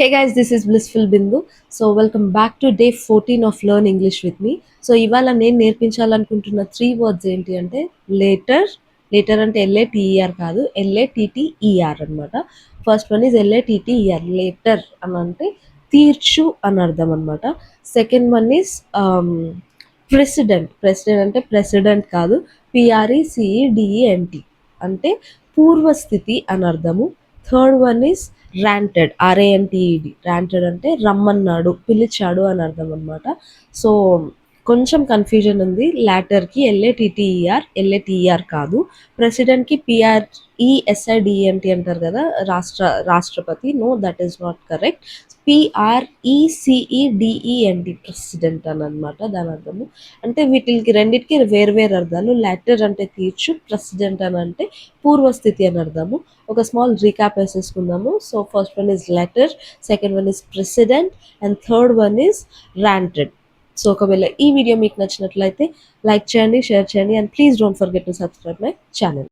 Hey guys, this is Blissful Bindu. So welcome back to day 14 of Learn English with me. So ఇవాళ నేను నేర్పించాలనుకుంటున్న three words ఏంటి అంటే later. Later అంటే ఎల్ఏటిఈఆర్ కాదు, ఎల్ఏటిటిఈఆర్ అనమాట. ఫస్ట్ వన్ ఈజ్ ఎల్ఏటిటిఈఆర్, లేటర్ అని అంటే తీర్చు అని అర్థం అనమాట. Second one is president. President అంటే ప్రెసిడెంట్ కాదు, పిఆర్ఈసిఈడిఈఎన్టి అంటే పూర్వస్థితి అని అర్థము. Third one is ర్యాంటెడ్, ఆర్ఏఎన్టీఈడి. ర్యాంటెడ్ అంటే రమ్మన్నాడు, పిలిచాడు అని అర్థం అనమాట. సో కొంచెం కన్ఫ్యూజన్ ఉంది. లాటర్కి ఎల్ఏటిటిఈఆర్, ఎల్ఏటిఈఆర్ కాదు. ప్రెసిడెంట్కి పిఆర్ఈఎస్ఐడిఎన్టీ అంటారు కదా, రాష్ట్రపతి. No, that is not correct. పిఆర్ఈసిఈడిఈఎన్టీ, president అని అనమాట దాని అర్థము. అంటే వీటికి రెండింటికి వేరు అర్థాలు. లాటర్ అంటే తీర్చు, ప్రెసిడెంట్ అని అంటే పూర్వస్థితి అని అర్థము. ఒక స్మాల్ రీక్యాప్ వేసేసుకుందాము. So first one is letter, second one is president and third one is ర్యాంటెడ్. So ఒకవేళ ఈ వీడియో మీకు నచ్చినట్లయితే లైక్ చేయండి, షేర్ చేయండి and please don't forget to subscribe my channel.